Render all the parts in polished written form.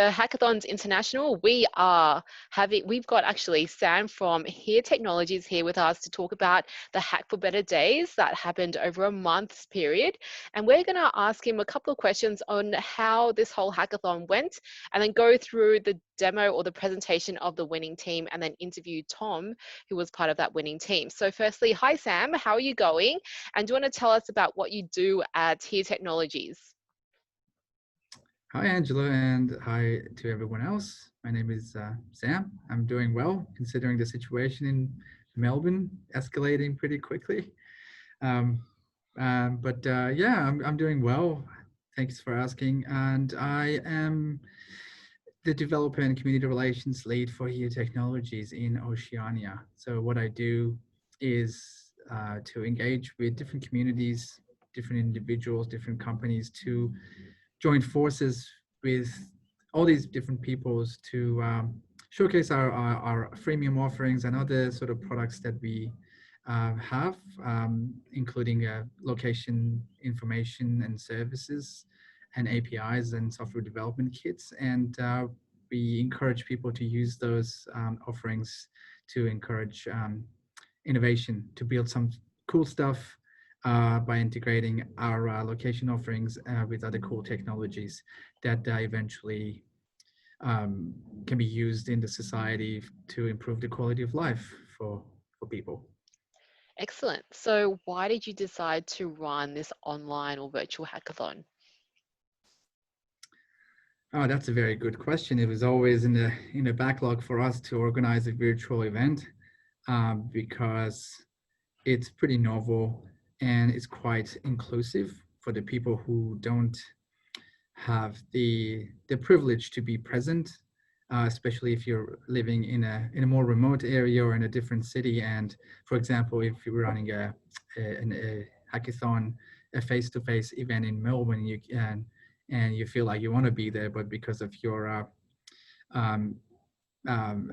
the Hackathons International, we've got actually Sam from Here Technologies here with us to talk about the Hack for Better Days that happened over a month's period. And we're going to ask him a couple of questions on how this whole hackathon went, and then go through the demo or the presentation of the winning team, and then interview Tom, who was part of that winning team. So firstly, hi Sam, how are you going? And do you want to tell us about what you do at Here Technologies? Hi, Angela, and hi to everyone else. My name is Sam. I'm doing well, considering the situation in Melbourne escalating pretty quickly. Yeah, I'm doing well. Thanks for asking. And I am the developer and community relations lead for Here Technologies in Oceania. So what I do is to engage with different communities, different individuals, different companies to join forces with all these different peoples to showcase our freemium offerings and other sort of products that we have, including location information and services and APIs and software development kits. And we encourage people to use those offerings to encourage innovation, to build some cool stuff by integrating our location offerings with other cool technologies that eventually can be used in the society to improve the quality of life for people. Excellent. So why did you decide to run this online or virtual hackathon? Oh, that's a very good question. It was always in the backlog for us to organize a virtual event because it's pretty novel and it's quite inclusive for the people who don't have the privilege to be present, especially if you're living in a more remote area or in a different city. And for example, if you're running a hackathon, a face-to-face event in Melbourne, and you feel like you want to be there, but because of your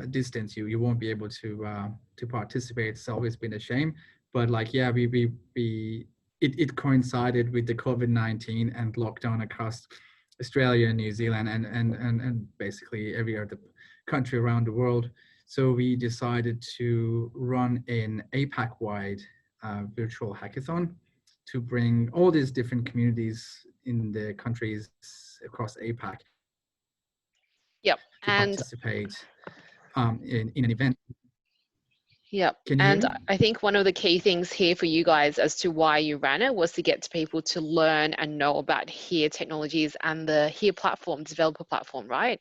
distance, you won't be able to participate. It's always been a shame. But like, yeah, it coincided with the COVID-19 and lockdown across Australia and New Zealand and basically every other country around the world. So we decided to run an APAC-wide virtual hackathon to bring all these different communities in the countries across APAC Yep. to participate in an event. Yep. Can you hear me? I think one of the key things here for you guys as to why you ran it was to get people to learn and know about Here Technologies and the Here platform, developer platform, right?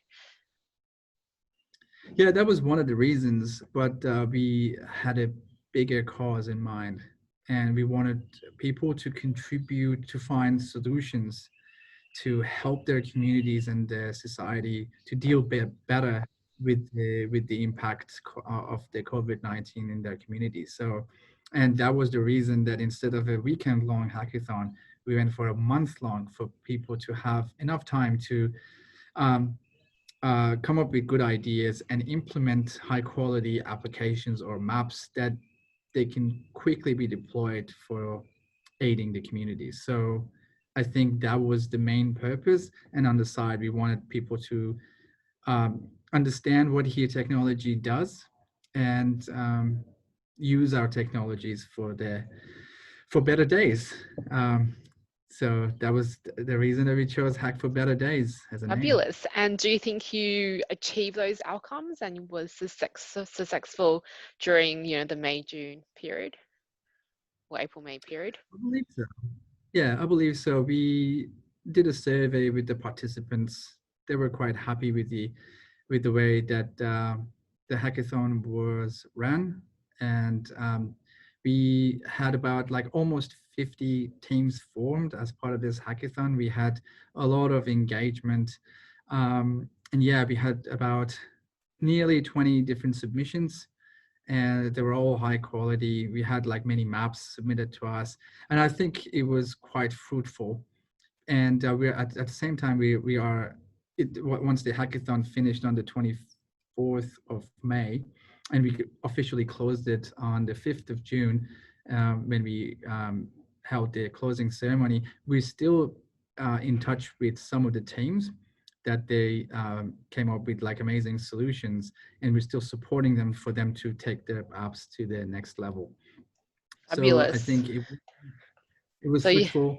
Yeah, that was one of the reasons, but we had a bigger cause in mind, and we wanted people to contribute to find solutions to help their communities and their society to deal better with the impact of the COVID-19 in their communities. So, and that was the reason that instead of a weekend-long hackathon, we went for a month-long for people to have enough time to come up with good ideas and implement high-quality applications or maps that they can quickly be deployed for aiding the community. So I think that was the main purpose. And on the side, we wanted people to understand what Here Technology does and use our technologies for better days. So that was the reason that we chose Hack for Better Days as a name. Fabulous. And do you think you achieved those outcomes and was successful during, the May-June period or April-May period? I believe so. Yeah, I believe so. We did a survey with the participants. They were quite happy with the way that the hackathon was ran, and we had about like almost 50 teams formed as part of this hackathon. We had a lot of engagement, and yeah, we had about nearly 20 different submissions, and they were all high quality. We had like many maps submitted to us, and I think it was quite fruitful. And we're at the same time once the hackathon finished on the 24th of May, and we officially closed it on the 5th of June when we held the closing ceremony. We're still in touch with some of the teams, that they came up with like amazing solutions, and we're still supporting them for them to take their apps to the next level. So I Fabulous. think it was So you, fruitful,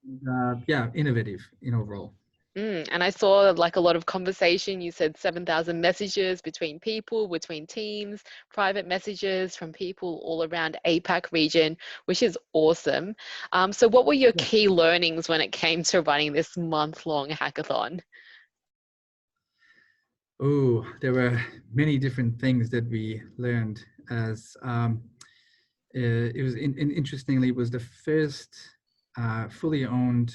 and, yeah, innovative in overall. and I saw like a lot of conversation. You said 7,000 messages between people, between teams, private messages from people all around APAC region, which is awesome. So what were your Yeah. key learnings when it came to running this month-long hackathon? Oh, there were many different things that we learned as it was interestingly, it was the first fully owned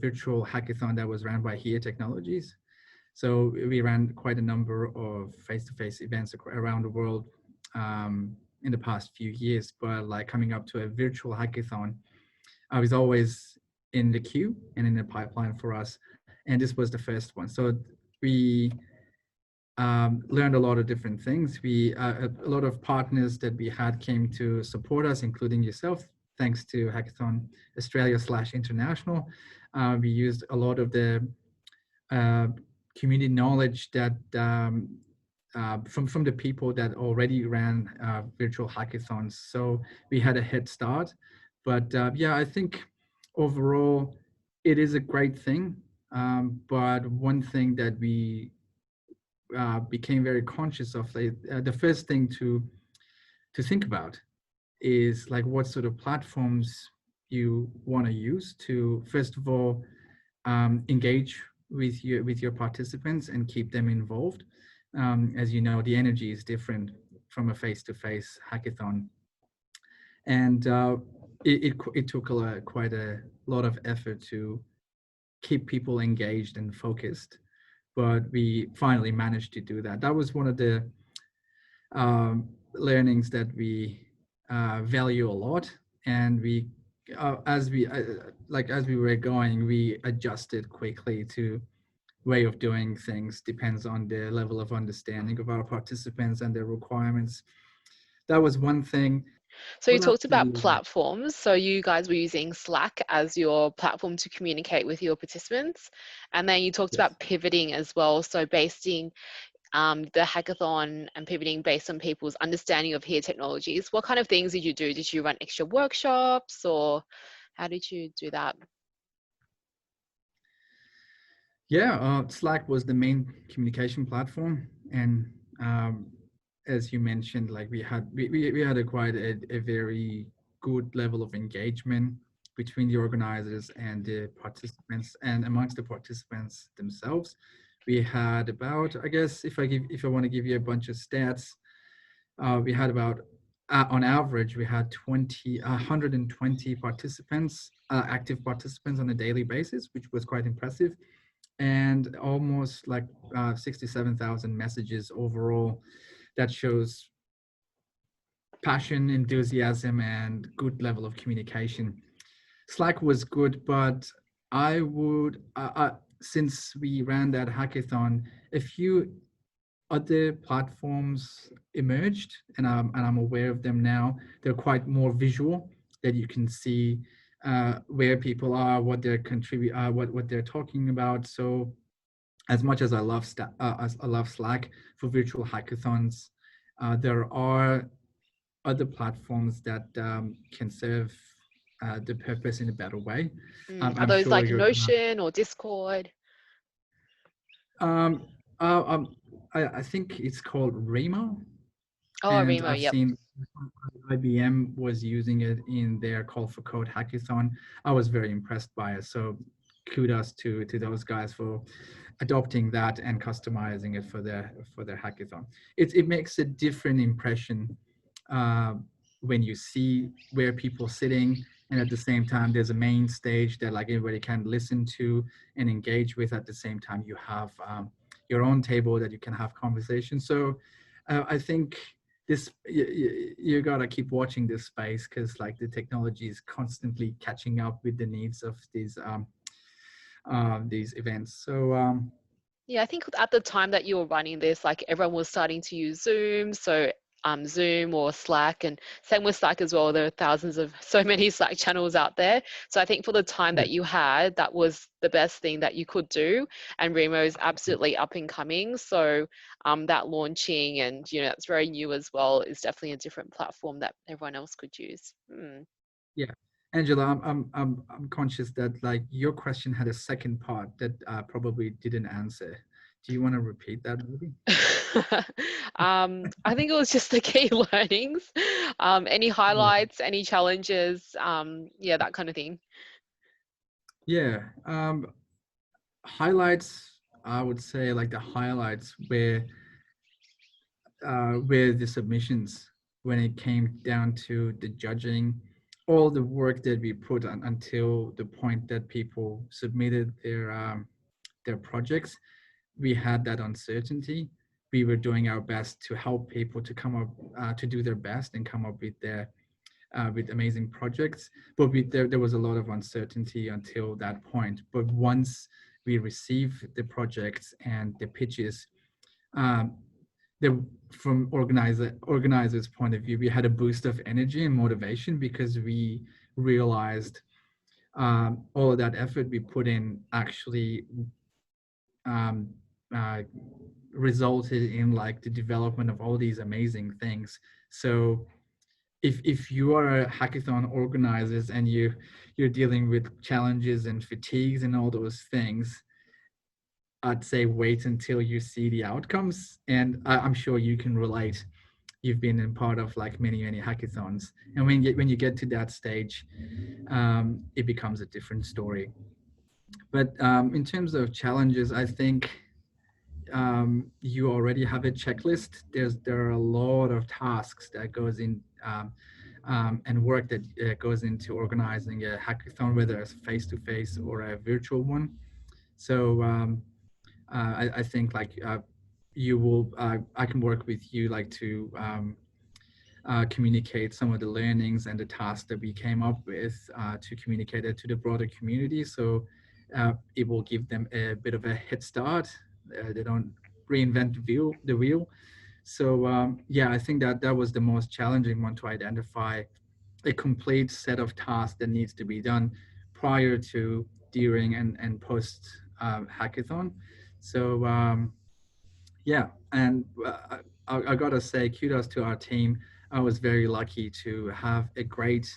virtual hackathon that was ran by Here Technologies. So we ran quite a number of face-to-face events around the world in the past few years, but like coming up to a virtual hackathon, I was always in the queue and in the pipeline for us, and this was the first one. So we learned a lot of different things. A lot of partners that we had came to support us, including yourself. Thanks to Hackathon Australia/International, we used a lot of the uh, community knowledge that from the people that already ran virtual hackathons. So we had a head start. But yeah, I think overall it is a great thing. But one thing that we became very conscious of, the first thing to think about is like what sort of platforms you want to use to, first of all, engage with your participants and keep them involved. As you know, the energy is different from a face-to-face hackathon, and it took quite a lot of effort to keep people engaged and focused. But we finally managed to do that. That was one of the learnings that we value a lot, and we as we were going, we adjusted quickly to way of doing things. Depends on the level of understanding of our participants and their requirements. That was one thing. So you What else talked did we about learn? platforms. So you guys were using Slack as your platform to communicate with your participants. And then you talked Yes. about pivoting as well. So basing the hackathon and pivoting based on people's understanding of here technologies. What kind of things did you do? Did you run extra workshops or how did you do that? Yeah, Slack was the main communication platform, and um, as you mentioned, like we had a quite a very good level of engagement between the organizers and the participants, and amongst the participants themselves. We had about, I guess, if I want to give you a bunch of stats, we had about on average we had 120 participants, active participants on a daily basis, which was quite impressive, and almost like 67,000 messages overall. That shows passion, enthusiasm, and good level of communication. Slack was good, but I would, since we ran that hackathon, a few other platforms emerged, and I'm aware of them now. They're quite more visual, that you can see where people are, what they're what they're talking about. So as much as as I love Slack for virtual hackathons, there are other platforms that can serve the purpose in a better way. Are I'm those sure like you're gonna. Notion or Discord? Um, uh, um, I think it's called Remo, Oh, and Remo, I've yep. seen IBM was using it in their Call for Code hackathon. I was very impressed by it. So kudos to those guys for adopting that and customizing it for their hackathon. It makes a different impression uh, when you see where people are sitting, and at the same time there's a main stage that like everybody can listen to and engage with. At the same time you have your own table that you can have conversations. So I think this you gotta keep watching this space, because like the technology is constantly catching up with the needs of these events. So Yeah, I think at the time that you were running this, like everyone was starting to use Zoom. So Zoom or Slack, and same with Slack as well. There are thousands of so many Slack channels out there. So I think for the time Yeah. that you had, that was the best thing that you could do. And Remo is absolutely up and coming. So that launching, and that's very new as well, is definitely a different platform that everyone else could use. Yeah, Angela, I'm conscious that like your question had a second part that I probably didn't answer. Do you want to repeat that, maybe? I think it was just the key learnings. Any Yeah. highlights, any challenges, yeah, that kind of thing. Yeah. Highlights. I would say like the highlights were the submissions when it came down to the judging, all the work that we put on until the point that people submitted their projects. We had that uncertainty. We were doing our best to help people to come up to do their best and come up with amazing projects. But there was a lot of uncertainty until that point. But once we received the projects and the pitches, um, from organizers' point of view, we had a boost of energy and motivation because we realized all of that effort we put in actually um, uh, resulted in like the development of all these amazing things. So if you are a hackathon organizers and you're dealing with challenges and fatigues and all those things, I'd say wait until you see the outcomes. And I'm sure you can relate. You've been in part of like many hackathons, and when you get to that stage, it becomes a different story. But in terms of challenges, I think you already have a checklist. There are a lot of tasks that goes in and work that goes into organizing a hackathon, whether it's face to face or a virtual one. So I think like you will I can work with you like to communicate some of the learnings and the tasks that we came up with to communicate it to the broader community. So it will give them a bit of a head start. They don't reinvent the wheel. So yeah, I think that was the most challenging one, to identify a complete set of tasks that needs to be done prior to, during, and post hackathon. So yeah, and I gotta say kudos to our team. I was very lucky to have a great,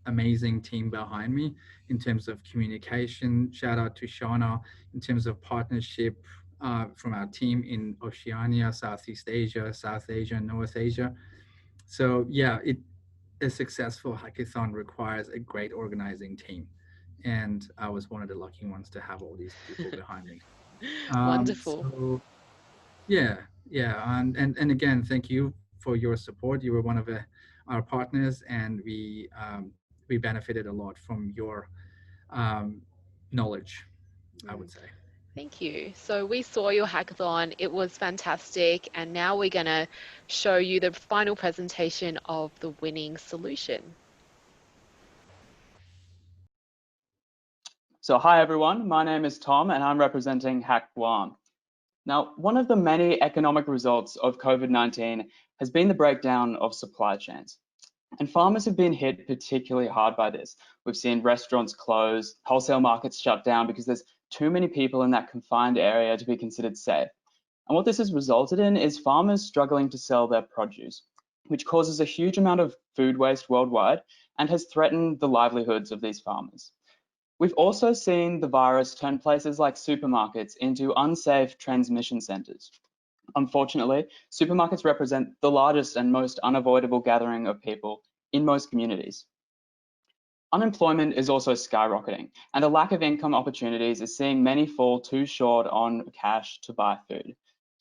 amazing team behind me in terms of communication. Shout out to Shauna in terms of partnership from our team in Oceania, Southeast Asia, South Asia, and North Asia. So yeah, a successful hackathon requires a great organizing team, and I was one of the lucky ones to have all these people behind me. Wonderful. So yeah, yeah, and again, thank you for your support. You were one of our partners, and we benefited a lot from your um, knowledge, I Mm, would say. Thank you. So we saw your hackathon. It was fantastic. And now we're going to show you the final presentation of the winning solution. So hi everyone, my name is Tom and I'm representing Hack Guam. Now, one of the many economic results of COVID-19 has been the breakdown of supply chains. And farmers have been hit particularly hard by this. We've seen restaurants close, wholesale markets shut down because there's too many people in that confined area to be considered safe. And what this has resulted in is farmers struggling to sell their produce, which causes a huge amount of food waste worldwide and has threatened the livelihoods of these farmers. We've also seen the virus turn places like supermarkets into unsafe transmission centers. Unfortunately, supermarkets represent the largest and most unavoidable gathering of people in most communities. Unemployment is also skyrocketing, and a lack of income opportunities is seeing many fall too short on cash to buy food.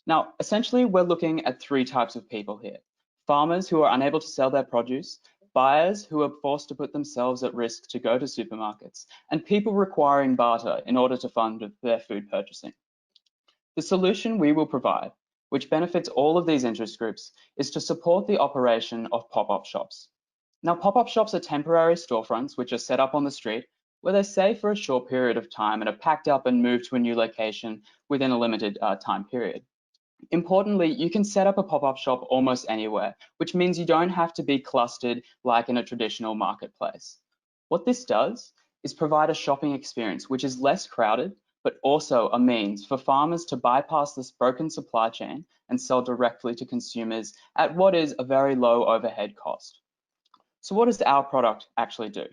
Now, essentially, we're looking at three types of people here. Farmers who are unable to sell their produce, buyers who are forced to put themselves at risk to go to supermarkets, and people requiring barter in order to fund their food purchasing. The solution we will provide, which benefits all of these interest groups, is to support the operation of pop-up shops. Now, pop-up shops are temporary storefronts which are set up on the street where they stay for a short period of time and are packed up and moved to a new location within a limited time period. Importantly, you can set up a pop-up shop almost anywhere, which means you don't have to be clustered like in a traditional marketplace. What this does is provide a shopping experience which is less crowded, but also a means for farmers to bypass this broken supply chain and sell directly to consumers at what is a very low overhead cost. So what does our product actually do?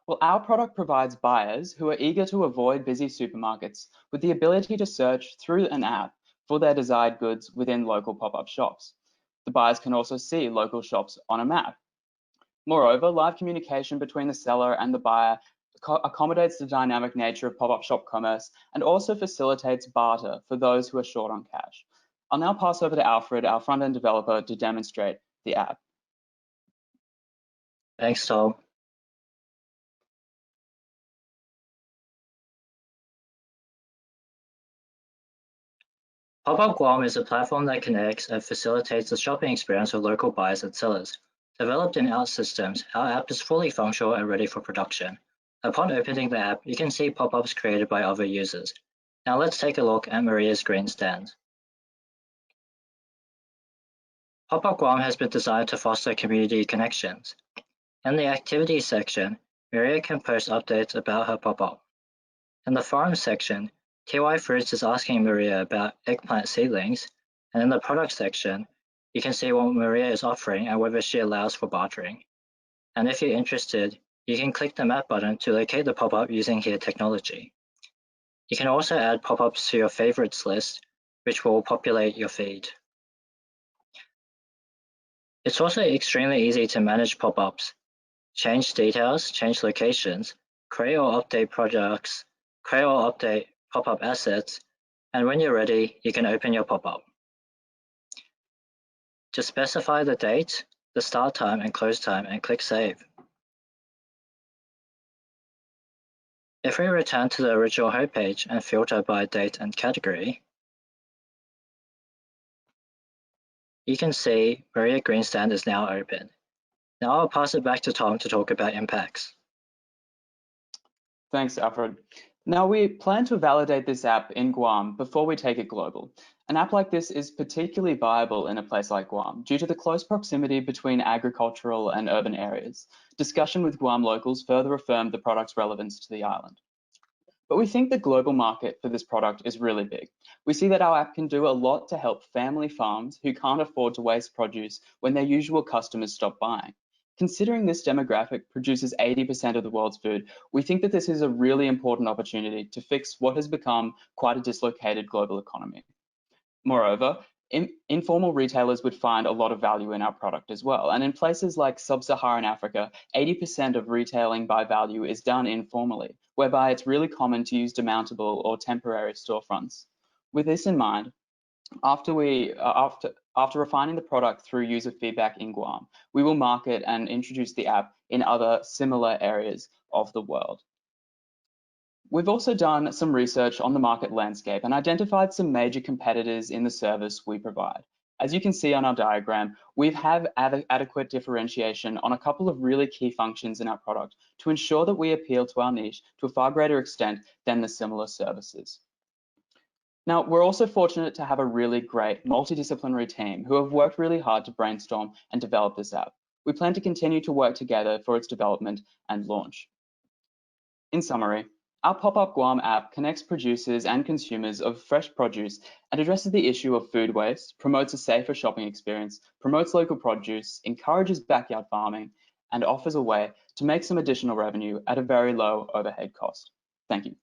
Well, our product provides buyers who are eager to avoid busy supermarkets with the ability to search through an app for their desired goods within local pop-up shops. The buyers can also see local shops on a map. Moreover, live communication between the seller and the buyer accommodates the dynamic nature of pop-up shop commerce and also facilitates barter for those who are short on cash. I'll now pass over to Alfred, our front-end developer, to demonstrate the app. Thanks, Tom. Pop-up Guam is a platform that connects and facilitates the shopping experience of local buyers and sellers. Developed in OutSystems, our app is fully functional and ready for production. Upon opening the app, you can see pop-ups created by other users. Now let's take a look at Maria's green stand. Pop-up Guam has been designed to foster community connections. In the activities section, Maria can post updates about her pop-up. In the farm section, TY Fruits is asking Maria about eggplant seedlings, and in the product section, you can see what Maria is offering and whether she allows for bartering. And if you're interested, you can click the map button to locate the pop-up using Here technology. You can also add pop-ups to your favorites list, which will populate your feed. It's also extremely easy to manage pop-ups, change details, change locations, create or update projects, create or update pop-up assets, and when you're ready, you can open your pop-up. Just specify the date, the start time and close time, and click Save. If we return to the original homepage and filter by date and category, you can see Maria Greenstand is now open. Now I'll pass it back to Tom to talk about impacts. Thanks, Alfred. Now we plan to validate this app in Guam before we take it global. An app like this is particularly viable in a place like Guam due to the close proximity between agricultural and urban areas. Discussion with Guam locals further affirmed the product's relevance to the island. But we think the global market for this product is really big. We see that our app can do a lot to help family farms who can't afford to waste produce when their usual customers stop buying. Considering this demographic produces 80% of the world's food, we think that this is a really important opportunity to fix what has become quite a dislocated global economy. Moreover, informal retailers would find a lot of value in our product as well. And in places like sub-Saharan Africa, 80% of retailing by value is done informally, whereby it's really common to use demountable or temporary storefronts. With this in mind, after refining the product through user feedback in Guam, we will market and introduce the app in other similar areas of the world. We've also done some research on the market landscape and identified some major competitors in the service we provide. As you can see on our diagram, we have adequate differentiation on a couple of really key functions in our product to ensure that we appeal to our niche to a far greater extent than the similar services. Now, we're also fortunate to have a really great multidisciplinary team who have worked really hard to brainstorm and develop this app. We plan to continue to work together for its development and launch. In summary, our Pop-Up Guam app connects producers and consumers of fresh produce and addresses the issue of food waste, promotes a safer shopping experience, promotes local produce, encourages backyard farming, and offers a way to make some additional revenue at a very low overhead cost. Thank you.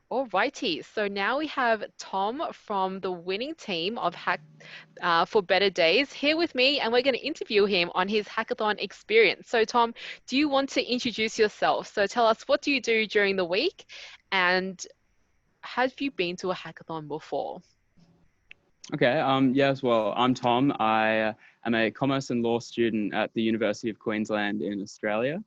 Alrighty, so now we have Tom from the winning team of HackForBetterDays here with me, and we're going to interview him on his hackathon experience. So Tom, do you want to introduce yourself? So tell us, what do you do during the week, and have you been to a hackathon before? Okay, yes, well, I'm Tom. I am a commerce and law student at the University of Queensland in Australia.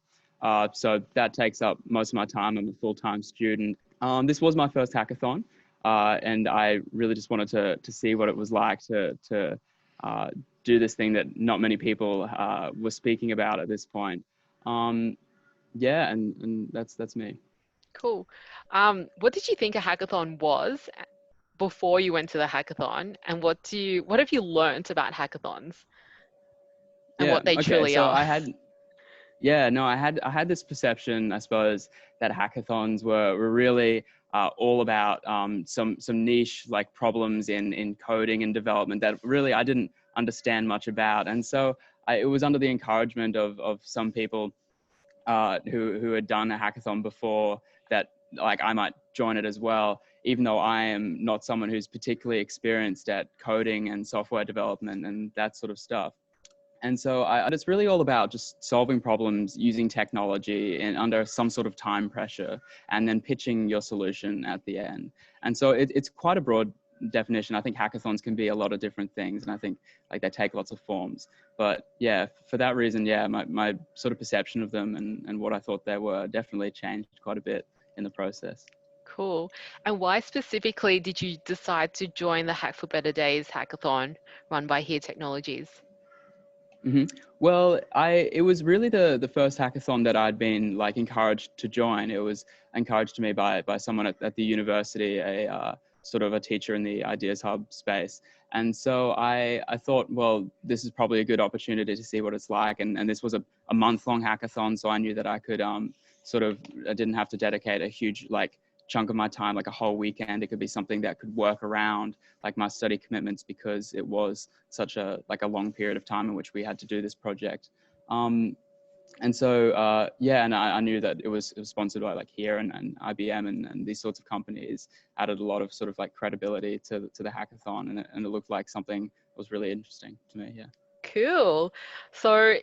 So that takes up most of my time. I'm a full-time student. This was my first hackathon, and I really just wanted to see what it was like to do this thing that not many people were speaking about at this point. Yeah, and that's me. Cool. What did you think a hackathon was before you went to the hackathon, and what have you learnt about hackathons and Yeah. what they Okay. truly So are? I had this perception, I suppose, that hackathons were really all about some niche like problems in coding and development that really I didn't understand much about. And so it was under the encouragement of some people who had done a hackathon before that like I might join it as well, even though I am not someone who's particularly experienced at coding and software development and that sort of stuff. And so it's really all about just solving problems using technology and under some sort of time pressure, and then pitching your solution at the end. And so it's quite a broad definition. I think hackathons can be a lot of different things, and I think like they take lots of forms. But yeah, for that reason, yeah, my sort of perception of them and what I thought they were definitely changed quite a bit in the process. Cool. And why specifically did you decide to join the Hack for Better Days hackathon run by Here Technologies? Mm-hmm. Well, it was really the first hackathon that I'd been like encouraged to join. It was encouraged to me by someone at the university, a sort of a teacher in the Ideas Hub space. And so I thought, well, this is probably a good opportunity to see what it's like. And this was a month-long hackathon, so I knew that I could I didn't have to dedicate a huge like chunk of my time, like a whole weekend. It could be something that could work around like my study commitments, because it was such a long period of time in which we had to do this project. And so and I knew that it was sponsored by like Here and IBM and these sorts of companies added a lot of sort of like credibility to the hackathon, and it looked like something that was really interesting to me. Yeah. Cool. So,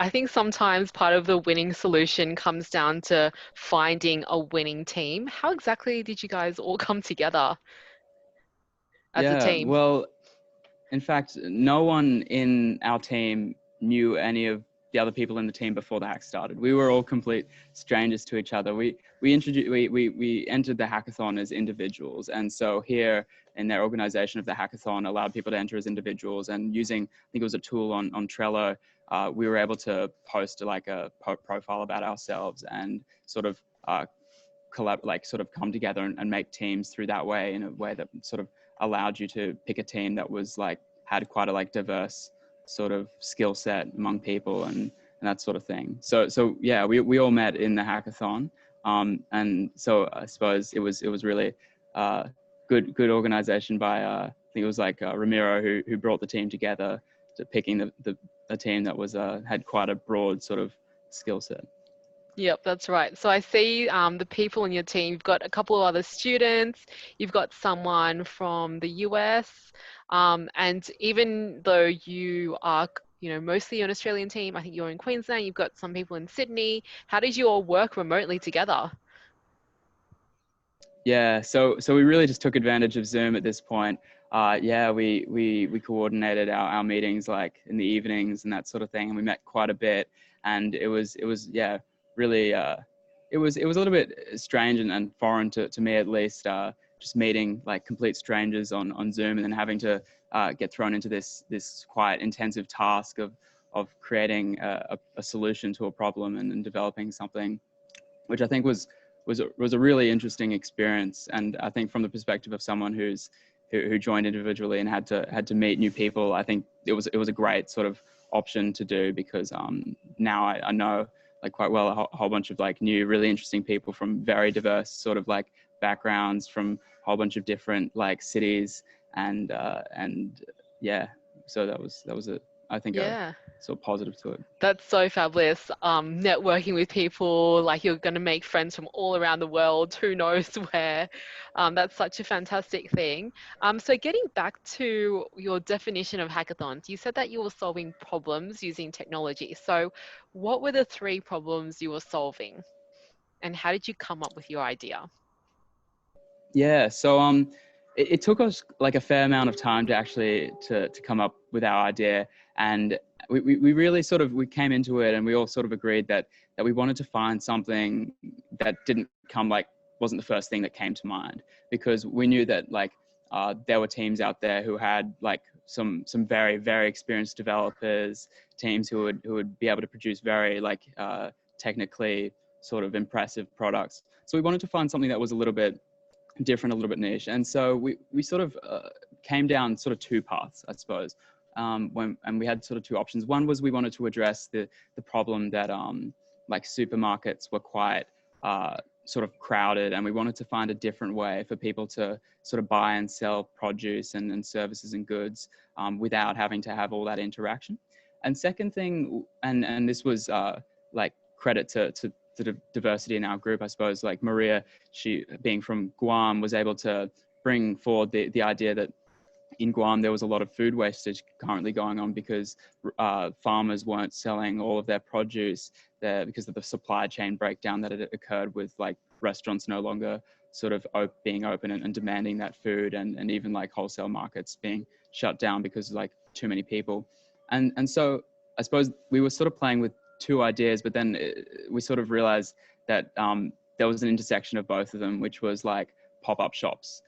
I think sometimes part of the winning solution comes down to finding a winning team. How exactly did you guys all come together as a Yeah, team? well, in fact, no one in our team knew any of the other people in the team before the hack started. We were all complete strangers to each other. We entered the hackathon as individuals, and so Here in their organization of the hackathon allowed people to enter as individuals, and using, I think it was a tool on Trello, we were able to post like a profile about ourselves and sort of come together and make teams through that way, in a way that sort of allowed you to pick a team that was like had quite a like diverse sort of skill set among people and that sort of thing. So yeah, we all met in the hackathon, and so I suppose it was really good organization by I think it was like Ramiro who brought the team together to picking a team that was had quite a broad sort of skill set. Yep, that's right. So I see the people in your team. You've got a couple of other students. You've got someone from the US, and even though you are, mostly an Australian team, I think you're in Queensland. You've got some people in Sydney. How did you all work remotely together? Yeah, so we really just took advantage of Zoom at this point. We coordinated our meetings like in the evenings and that sort of thing, and we met quite a bit. And it was really it was a little bit strange and foreign to me, at least, just meeting like complete strangers on Zoom and then having to get thrown into this quite intensive task of creating a solution to a problem and developing something, which I think was a really interesting experience. And I think from the perspective of someone who joined individually and had to meet new people, I think it was a great sort of option to do, because now I know like quite well a whole bunch of like new really interesting people from very diverse sort of like backgrounds from a whole bunch of different like cities, and yeah, so that was I think Yeah. sort of positive to it. That's so fabulous. Networking with people, like you're going to make friends from all around the world, who knows where. That's such a fantastic thing. So getting back to your definition of hackathons, you said that you were solving problems using technology. So what were the 3 problems you were solving, and how did you come up with your idea? Yeah, so it took us like a fair amount of time to actually to come up with our idea, and we really sort of we came into it and we all sort of agreed that we wanted to find something that didn't come like wasn't the first thing that came to mind, because we knew that like there were teams out there who had like some very very experienced developers, teams who would be able to produce very like technically sort of impressive products. So we wanted to find something that was a little bit different, a little bit niche. And so we sort of came down sort of two paths, I suppose. And we had sort of two options. One was we wanted to address the problem that like supermarkets were quite sort of crowded, and we wanted to find a different way for people to sort of buy and sell produce and services and goods without having to have all that interaction. And second thing, and this was like credit to the diversity in our group, I suppose, like Maria, she being from Guam, was able to bring forward the idea that in Guam there was a lot of food wastage currently going on because farmers weren't selling all of their produce there because of the supply chain breakdown that had occurred with like restaurants no longer sort of being open and demanding that food, and even like wholesale markets being shut down because like too many people. And so I suppose we were sort of playing with two ideas, but then we sort of realized that there was an intersection of both of them, which was like pop-up shops,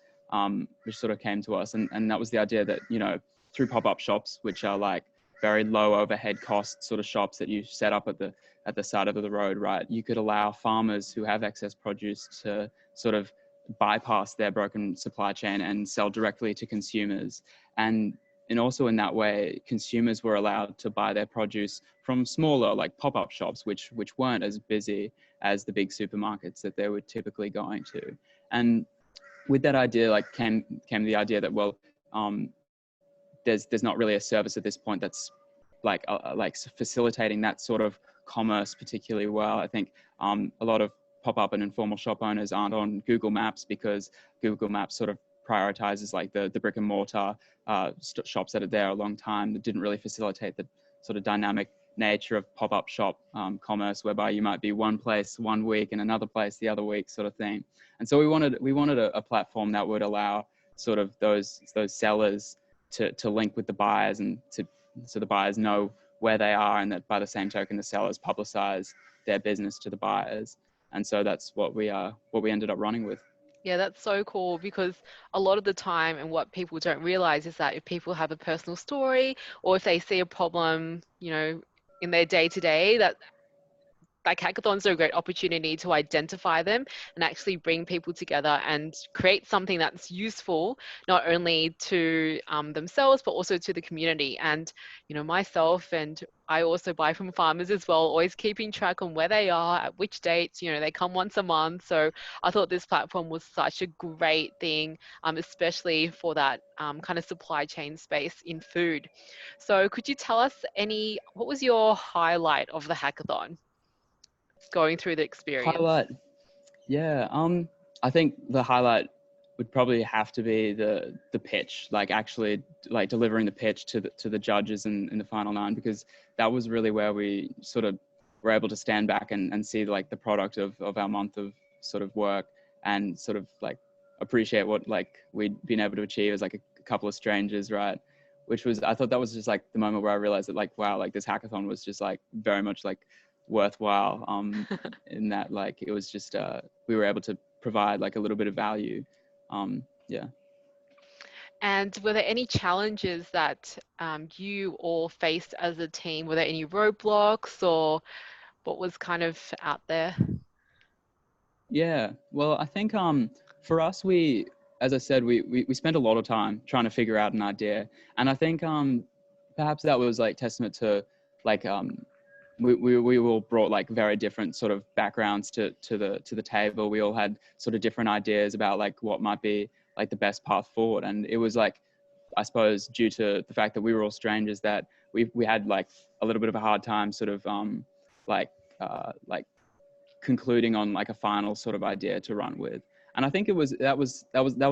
which sort of came to us. And that was the idea that, you know, through pop-up shops, which are like very low overhead cost sort of shops that you set up at the side of the road, right? You could allow farmers who have excess produce to sort of bypass their broken supply chain and sell directly to consumers. And also in that way, consumers were allowed to buy their produce from smaller like pop-up shops, which weren't as busy as the big supermarkets that they were typically going to. And with that idea, like came the idea that, well, there's not really a service at this point that's like facilitating that sort of commerce particularly well. I think a lot of pop-up and informal shop owners aren't on Google Maps because Google Maps sort of prioritizes like the brick and mortar shops that are there a long time, that didn't really facilitate the sort of dynamic nature of pop-up shop commerce, whereby you might be one place one week and another place the other week, sort of thing. And so we wanted a platform that would allow sort of those sellers to link with the buyers, and so the buyers know where they are, and that by the same token the sellers publicize their business to the buyers. And so that's what we ended up running with. Yeah, that's so cool, because a lot of the time, and what people don't realize is that if people have a personal story, or if they see a problem, you know, in their day-to-day, that like hackathons are a great opportunity to identify them and actually bring people together and create something that's useful, not only to themselves, but also to the community. And, you know, myself, and I also buy from farmers as well, always keeping track on where they are, at which dates, you know, they come once a month. So I thought this platform was such a great thing, especially for that kind of supply chain space in food. So could you tell us what was your highlight of the hackathon? Going through the experience. Highlight, yeah. I think the highlight would probably have to be the pitch, like actually like delivering the pitch to the judges in the final 9, because that was really where we sort of were able to stand back and see like the product of our month of sort of work, and sort of like appreciate what like we'd been able to achieve as like a couple of strangers, right? Which was, I thought that was just like the moment where I realized that like, wow, like this hackathon was just like very much like worthwhile, in that like it was just we were able to provide like a little bit of value. Yeah. And were there any challenges that you all faced as a team? Were there any roadblocks, or what was kind of out there? Yeah, well, I think for us, as I said, we spent a lot of time trying to figure out an idea, and I think perhaps that was like testament to like we all brought like very different sort of backgrounds to the table. We all had sort of different ideas about like what might be like the best path forward. And it was like, I suppose due to the fact that we were all strangers, that we had like a little bit of a hard time sort of like concluding on like a final sort of idea to run with. And I think that was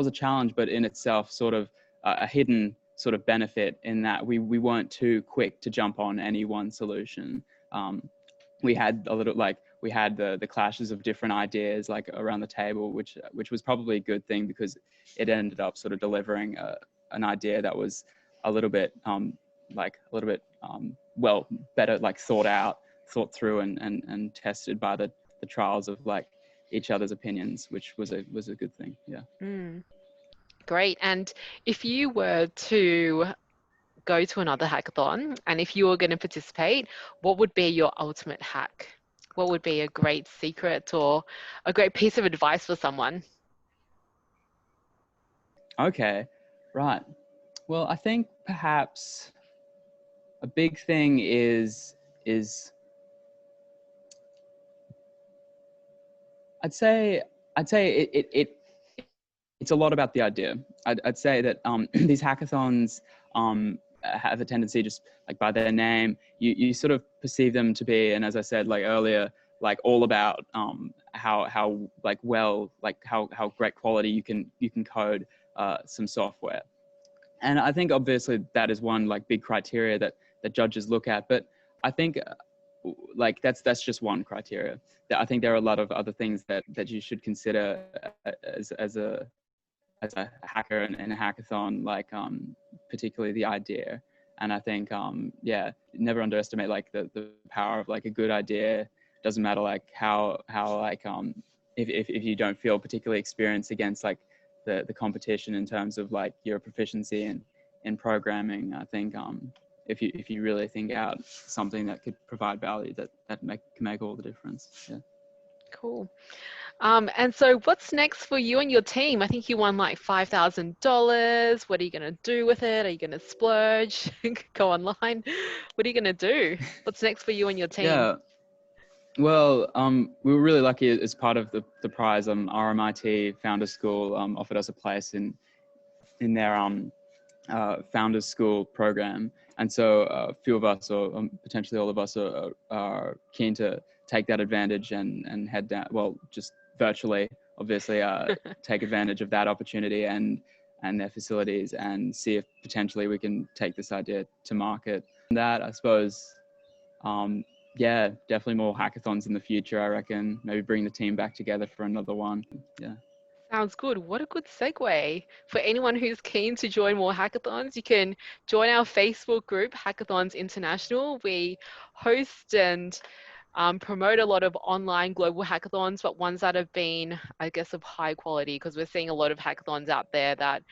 a challenge, but in itself sort of a hidden sort of benefit in that we weren't too quick to jump on any one solution. We had the clashes of different ideas like around the table, which was probably a good thing, because it ended up sort of delivering an idea that was a little bit well, better like thought through and tested by the trials of like each other's opinions, which was a good thing. Yeah. Great. And if you were to go to another hackathon, and if you were going to participate, what would be your ultimate hack? what would be a great secret or a great piece of advice for someone? Okay, right. Well, I think perhaps a big thing is I'd say it's a lot about the idea. I'd say that these hackathons have a tendency, just like by their name, you sort of perceive them to be, and as I said like earlier, like all about how like well, like how great quality you can code some software. And I think obviously that is one like big criteria that judges look at. But I think like that's just one criteria. I think there are a lot of other things that you should consider as a hacker and a hackathon, like particularly the idea. And I think yeah, never underestimate like the power of like a good idea. Doesn't matter like how like if you don't feel particularly experienced against like the competition in terms of like your proficiency in programming. I think if you really think out something that could provide value, that can make all the difference. Yeah. Cool. And so what's next for you and your team? I think you won like $5,000. What are you going to do with it? Are you going to splurge, go online? What are you going to do? What's next for you and your team? Yeah. Well, we were really lucky as part of the prize. RMIT Founders School offered us a place in their Founders School program, and so a few of us, or potentially all of us, are keen to take that advantage and head down. Well, just virtually, obviously, take advantage of that opportunity and their facilities, and see if potentially we can take this idea to market. And that, I suppose. Yeah, definitely more hackathons in the future, I reckon. Maybe bring the team back together for another one. Yeah. Sounds good. What a good segue. For anyone who's keen to join more hackathons, you can join our Facebook group, Hackathons International. We host and promote a lot of online global hackathons, but ones that have been, I guess, of high quality, because we're seeing a lot of hackathons out there that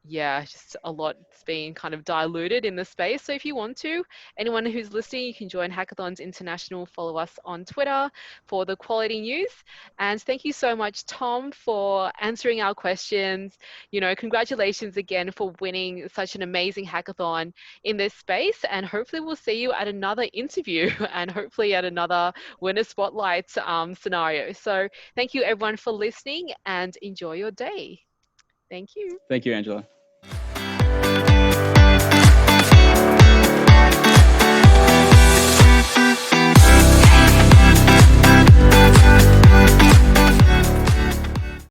yeah, just a lot's been kind of diluted in the space. So if you want to, anyone who's listening, you can join Hackathons International. Follow us on Twitter for the quality news. And thank you so much, Tom, for answering our questions. You know, congratulations again for winning such an amazing hackathon in this space. And hopefully we'll see you at another interview and hopefully at another Winner Spotlight scenario. So thank you everyone for listening and enjoy your day. Thank you. Thank you, Angela.